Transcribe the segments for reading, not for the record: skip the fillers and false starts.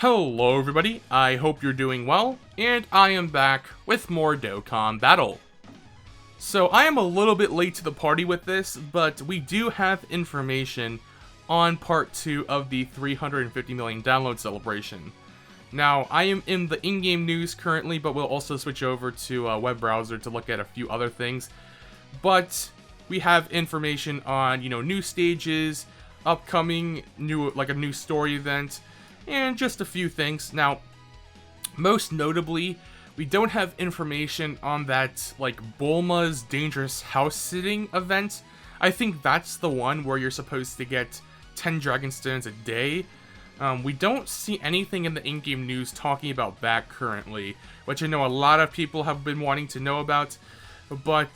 Hello everybody, I hope you're doing well, and I am back with more Dokkan Battle. So I am a little bit late to the party with this, but we do have information on part 2 of the 350 million download celebration. Now, I am in the in-game news currently, but we'll also switch over to a web browser to look at a few other things. But we have information on, new stages, upcoming a new story event, and just a few things. Now, most notably, we don't have information on that, Bulma's Dangerous House Sitting event. I think that's the one where you're supposed to get 10 Dragon Stones a day. We don't see anything in the in-game news talking about that currently, which I know a lot of people have been wanting to know about, but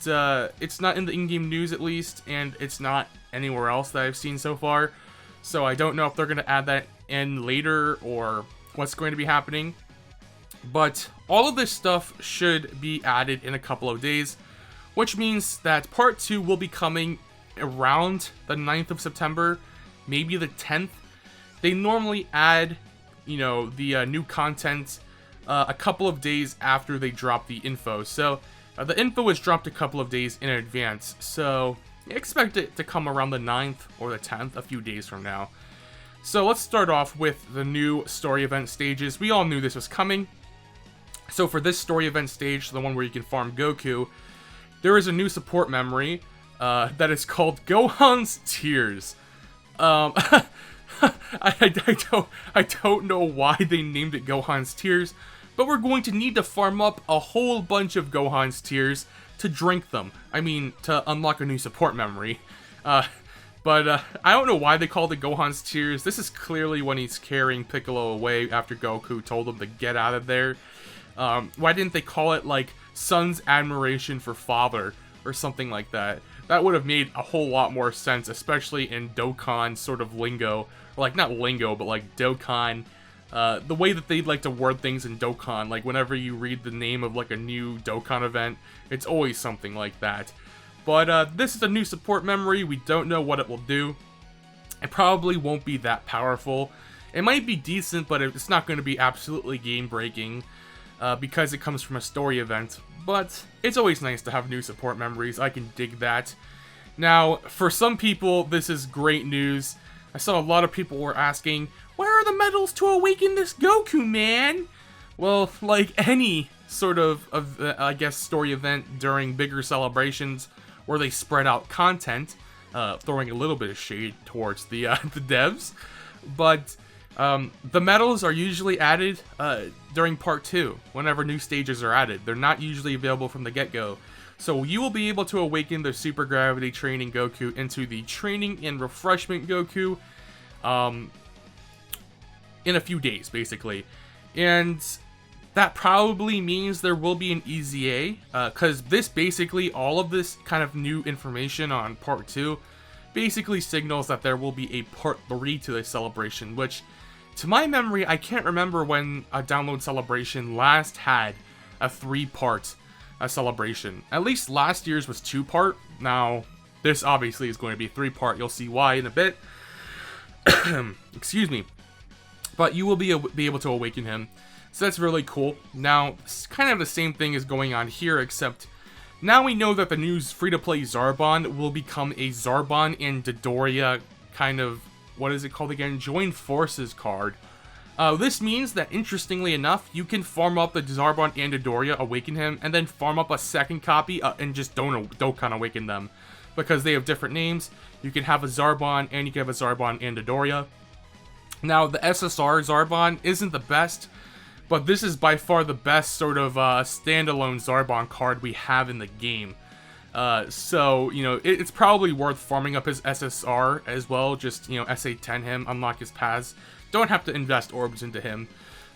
it's not in the in-game news at least, and it's not anywhere else that I've seen so far. So I don't know if they're going to add that in later or what's going to be happening. But all of this stuff should be added in a couple of days, which means that part 2 will be coming around the 9th of September, maybe the 10th. They normally add, the new content a couple of days after they drop the info. So the info was dropped a couple of days in advance, so expect it to come around the 9th or the 10th, a few days from now. So let's start off with the new story event stages. We all knew this was coming. So for this story event stage, the one where you can farm Goku, there is a new support memory that is called Gohan's Tears. I don't know why they named it Gohan's Tears, but we're going to need to farm up a whole bunch of Gohan's Tears to drink them. I mean, to unlock a new support memory. But I don't know why they called it Gohan's Tears. This is clearly when he's carrying Piccolo away after Goku told him to get out of there. Why didn't they call it, Son's Admiration for Father, or something like that? That would have made a whole lot more sense, especially in Dokkan sort of lingo. Or, not lingo, but, Dokkan. The way that they like to word things in Dokkan, whenever you read the name of, a new Dokkan event, it's always something like that. But, this is a new support memory. We don't know what it will do. It probably won't be that powerful. It might be decent, but it's not going to be absolutely game-breaking, because it comes from a story event. But it's always nice to have new support memories. I can dig that. Now, for some people, this is great news. I saw a lot of people were asking, where are the medals to awaken this Goku, man? Well, like any sort of story event during bigger celebrations where they spread out content, throwing a little bit of shade towards the devs, but the medals are usually added during part 2, whenever new stages are added. They're not usually available from the get-go. So you will be able to awaken the Super Gravity Training Goku into the Training and Refreshment Goku in a few days, basically. And that probably means there will be an EZA, because all of this kind of new information on part 2 basically signals that there will be a part 3 to this celebration, which, to my memory, I can't remember when a download celebration last had a 3-part celebration. At least last year's was 2-part. Now, this obviously is going to be 3-part. You'll see why in a bit. Excuse me. But you will be able to awaken him. So that's really cool. Now, kind of the same thing is going on here, except now we know that the new free-to-play Zarbon will become a Zarbon and Dodoria kind of, what is it called again? Join Forces card. This means that, interestingly enough, you can farm up the Zarbon and Dodoria, awaken him, and then farm up a second copy and just Dokkan awaken them. Because they have different names. You can have a Zarbon and you can have a Zarbon and Dodoria. Now, the SSR Zarbon isn't the best, but this is by far the best sort of standalone Zarbon card we have in the game. So, it's probably worth farming up his SSR as well. Just, SA10 him, unlock his paths. Don't have to invest orbs into him.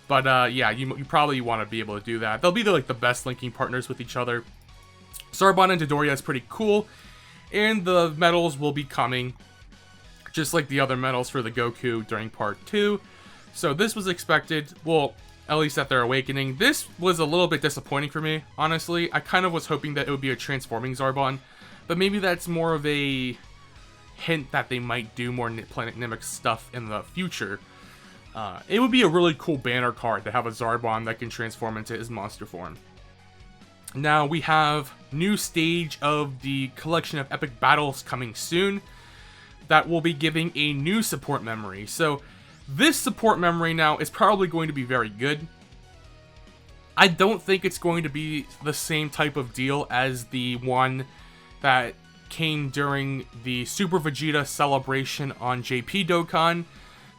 But, yeah, you probably want to be able to do that. They'll be the best linking partners with each other. Zarbon and Dodoria is pretty cool. And the medals will be coming, just like the other medals for the Goku during part 2. So this was expected. Well, at least at their awakening. This was a little bit disappointing for me, honestly. I kind of was hoping that it would be a transforming Zarbon, but maybe that's more of a hint that they might do more Planet Namek stuff in the future. It would be a really cool banner card to have a Zarbon that can transform into his monster form. Now we have new stage of the collection of epic battles coming soon that will be giving a new support memory. So this support memory now is probably going to be very good. I don't think it's going to be the same type of deal as the one that came during the Super Vegeta celebration on JP Dokkan.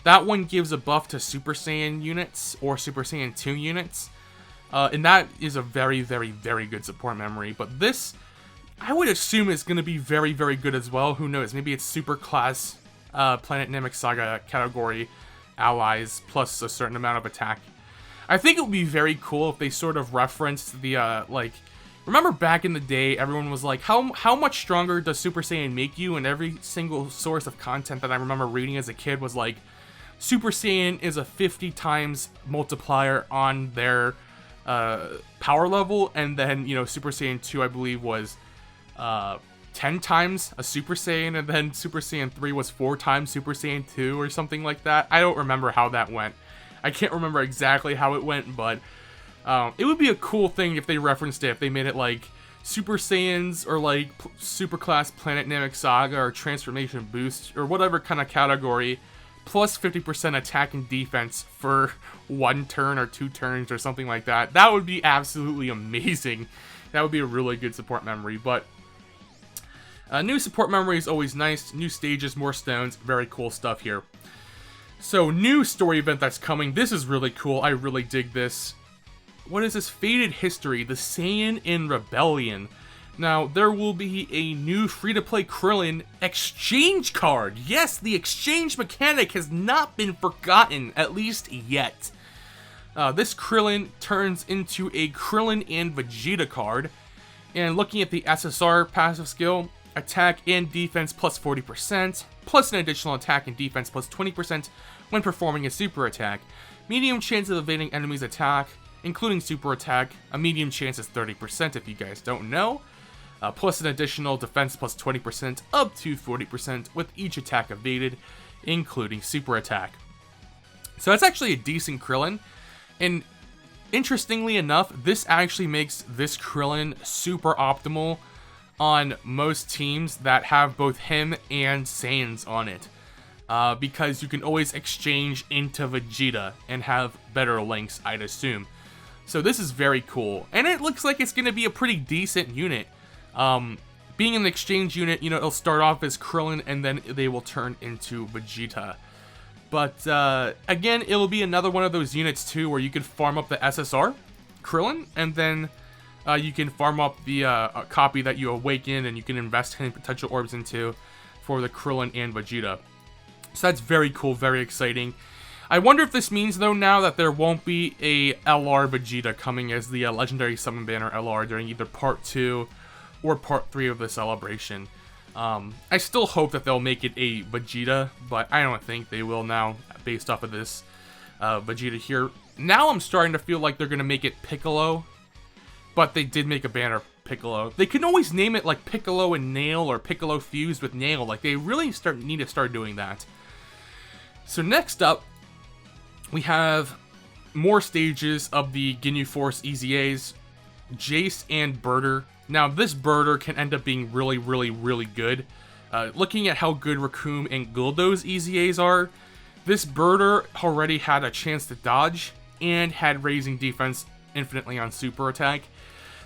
That one gives a buff to Super Saiyan units or Super Saiyan 2 units. And that is a very, very, very good support memory. But this, I would assume, is going to be very, very good as well. Who knows? Maybe it's Super Class Planet Namek Saga category allies plus a certain amount of attack. I think it would be very cool if they sort of referenced the, like... Remember back in the day, everyone was like, how much stronger does Super Saiyan make you? And every single source of content that I remember reading as a kid was like, Super Saiyan is a 50 times multiplier on their power level, and then, you know, Super Saiyan 2, I believe, was 10 times a Super Saiyan, and then Super Saiyan 3 was 4 times Super Saiyan 2, or something like that. I don't remember how that went. I can't remember exactly how it went, but it would be a cool thing if they referenced it, if they made it like Super Saiyans, or like Super Class Planet Namek Saga, or Transformation Boost, or whatever kind of category, plus 50% attack and defense for 1 turn or 2 turns or something like that. That would be absolutely amazing. That would be a really good support memory. But new support memory is always nice. New stages, more stones, very cool stuff here. So, new story event that's coming. This is really cool. I really dig this. What is this? Faded History, the Saiyan in Rebellion. Now, there will be a new free-to-play Krillin exchange card. Yes, the exchange mechanic has not been forgotten, at least yet. This Krillin turns into a Krillin and Vegeta card. And looking at the SSR passive skill, attack and defense plus 40%, plus an additional attack and defense plus 20% when performing a super attack. Medium chance of evading enemies' attack, including super attack. A medium chance is 30% if you guys don't know. Plus an additional defense plus 20% up to 40% with each attack evaded, including super attack. So that's actually a decent Krillin, and interestingly enough, this actually makes this Krillin super optimal on most teams that have both him and Saiyans on it, because you can always exchange into Vegeta and have better links, I'd assume. So this is very cool, and it looks like it's going to be a pretty decent unit. Being an exchange unit, you know, it'll start off as Krillin, and then they will turn into Vegeta. But, again, it'll be another one of those units, too, where you can farm up the SSR, Krillin, and then you can farm up the copy that you awaken, and you can invest 10 potential orbs into for the Krillin and Vegeta. So that's very cool, very exciting. I wonder if this means, though, now that there won't be a LR Vegeta coming as the Legendary Summon Banner LR during either Part 2 or Part 3 of the celebration. I still hope that they'll make it a Vegeta, but I don't think they will now, based off of this Vegeta here. Now I'm starting to feel like they're going to make it Piccolo, but they did make a banner Piccolo. They can always name it like Piccolo and Nail, or Piccolo fused with Nail. Like, they really need to start doing that. So next up, we have more stages of the Ginyu Force EZAs, Jace and Birder. Now, this Birder can end up being really, really, really good. Looking at how good Raccoon and Guldo's EZAs are, this Birder already had a chance to dodge and had raising defense infinitely on super attack.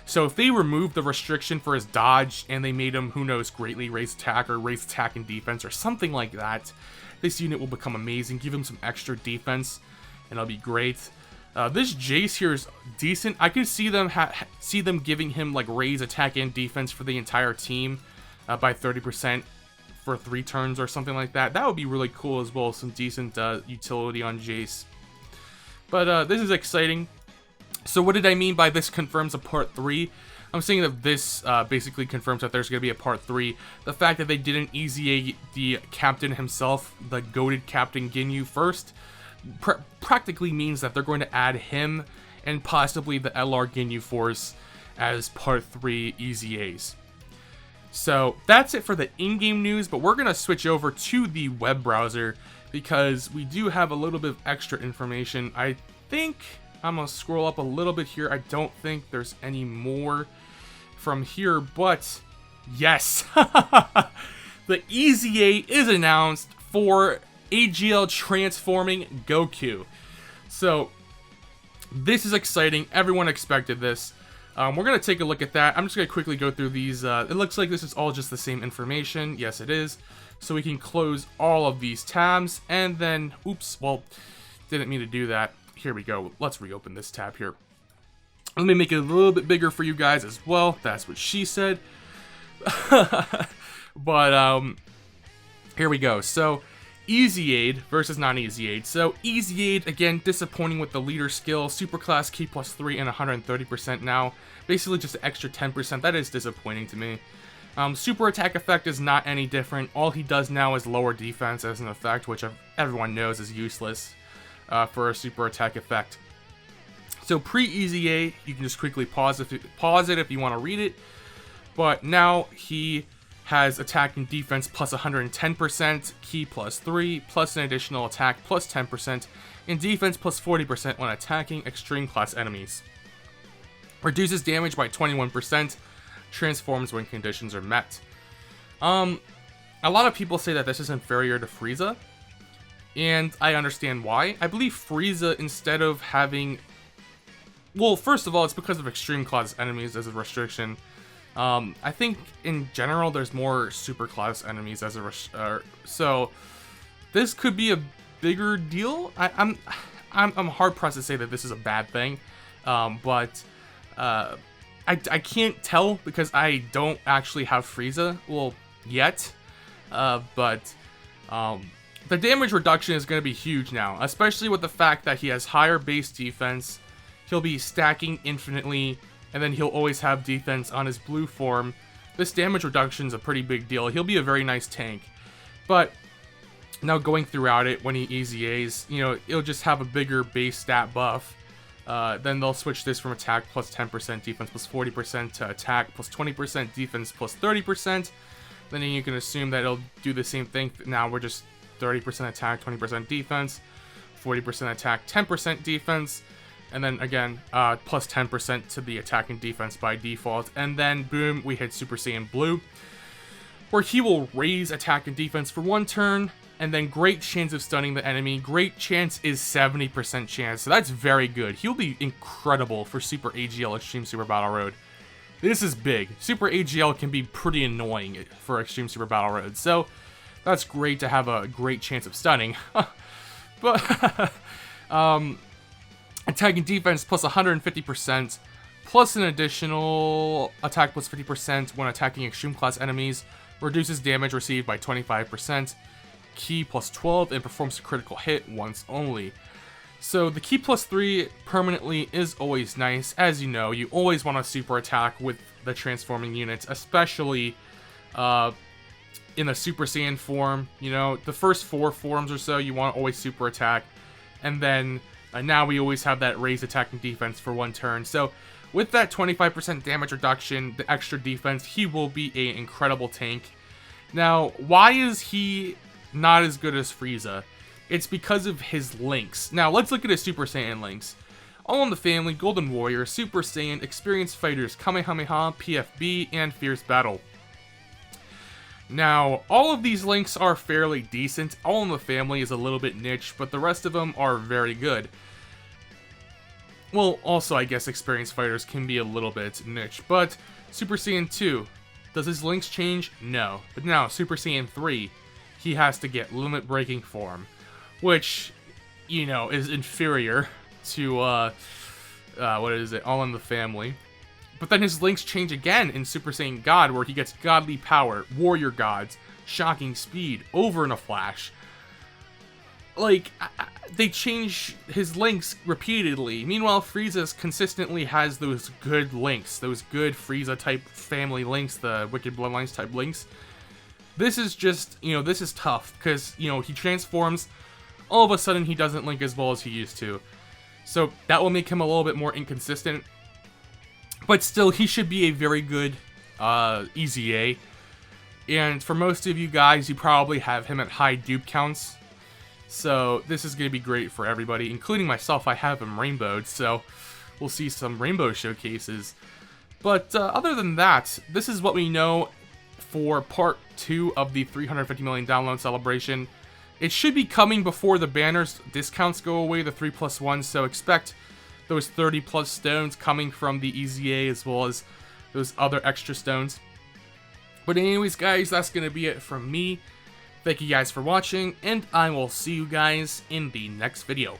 So if they removed the restriction for his dodge and they made him, who knows, greatly raise attack or raise attack and defense or something like that, this unit will become amazing. Give him some extra defense and it'll be great. This Jace here is decent. I can see them giving him like raise attack and defense for the entire team by 30% for 3 turns or something like that. That would be really cool as well. Some decent utility on Jace. But this is exciting. So what did I mean by this confirms a part 3? I'm saying that this basically confirms that there's going to be a part 3. The fact that they didn't EZA the captain himself, the goated Captain Ginyu first, practically means that they're going to add him and possibly the LR Ginyu Force as part 3 EZAs. So that's it for the in-game news, but we're going to switch over to the web browser because we do have a little bit of extra information. I think I'm gonna scroll up a little bit here. I don't think there's any more from here, but yes, the EZA is announced for AGL transforming Goku. So this is exciting. Everyone expected this. We're going to take a look at that. I'm just going to quickly go through these. It looks like this is all just the same information. Yes, it is. So we can close all of these tabs. And then, oops, well, didn't mean to do that. Here we go. Let's reopen this tab here. Let me make it a little bit bigger for you guys as well. That's what she said. But, here we go. So, Easy Aid versus non-Easy Aid. So, Easy Aid, again, disappointing with the leader skill. Superclass, Ki +3, and 130% now. Basically just an extra 10%. That is disappointing to me. Super attack effect is not any different. All he does now is lower defense as an effect, which everyone knows is useless for a super attack effect. So, pre-Easy Aid, you can just quickly pause it if you want to read it. But now he has attack and defense plus 110%, Ki +3, plus an additional attack plus 10%, and defense plus 40% when attacking extreme class enemies. Reduces damage by 21%, transforms when conditions are met. A lot of people say that this is inferior to Frieza, and I understand why. I believe Frieza, instead of having... Well, first of all, it's because of extreme class enemies as a restriction. I think in general there's more super class enemies as a so this could be a bigger deal. I'm hard pressed to say that this is a bad thing, but I can't tell because I don't actually have Frieza, well, yet, but the damage reduction is going to be huge now, especially with the fact that he has higher base defense. He'll be stacking infinitely, and then he'll always have defense on his blue form. This damage reduction is a pretty big deal. He'll be a very nice tank. But now going throughout it, when he EZAs, you know, it'll just have a bigger base stat buff. Then they'll switch this from attack plus 10%, defense plus 40% to attack plus 20%, defense plus 30%. Then you can assume that it'll do the same thing. Now we're just 30% attack, 20% defense, 40% attack, 10% defense. And then again, plus 10% to the attack and defense by default. And then boom, we hit Super Saiyan Blue, where he will raise attack and defense for one turn, and then great chance of stunning the enemy. Great chance is 70% chance, so that's very good. He'll be incredible for Super AGL Extreme Super Battle Road. This is big. Super AGL can be pretty annoying for Extreme Super Battle Road, so that's great to have a great chance of stunning. But, attack and defense plus 150%, plus an additional attack plus 50% when attacking extreme class enemies, reduces damage received by 25%, Ki plus 12, and performs a critical hit once only. So the Ki plus 3 permanently is always nice. As you know, you always want to super attack with the transforming units, especially in a Super Saiyan form. You know, the first 4 forms or so, you want to always super attack, and then now we always have that raised attack and defense for one turn. So with that 25% damage reduction, the extra defense, he will be an incredible tank. Now, why is he not as good as Frieza? It's because of his links. Now, let's look at his Super Saiyan links. All in the Family, Golden Warrior, Super Saiyan, Experienced Fighters, Kamehameha, PFB, and Fierce Battle. Now, all of these links are fairly decent. All in the Family is a little bit niche, but the rest of them are very good. Well, also, I guess Experienced Fighters can be a little bit niche, but Super Saiyan 2, does his links change? No. But now, Super Saiyan 3, he has to get Limit Breaking Form, which, you know, is inferior to, what is it, All in the Family. But then his links change again in Super Saiyan God, where he gets Godly Power, Warrior Gods, Shocking Speed, Over in a Flash. Like, they change his links repeatedly. Meanwhile, Frieza consistently has those good links, those good Frieza-type family links, the Wicked Bloodlines-type links. This is just, you know, this is tough, because, you know, he transforms, all of a sudden he doesn't link as well as he used to. So that will make him a little bit more inconsistent. But still, he should be a very good EZA. And for most of you guys, you probably have him at high dupe counts. So this is going to be great for everybody, including myself. I have them rainbowed, so we'll see some rainbow showcases. But other than that, this is what we know for part 2 of the 350 million download celebration. It should be coming before the banners discounts go away, the 3+1, so expect those 30 plus stones coming from the EZA as well as those other extra stones. But anyways, guys, that's going to be it from me. Thank you guys for watching, and I will see you guys in the next video.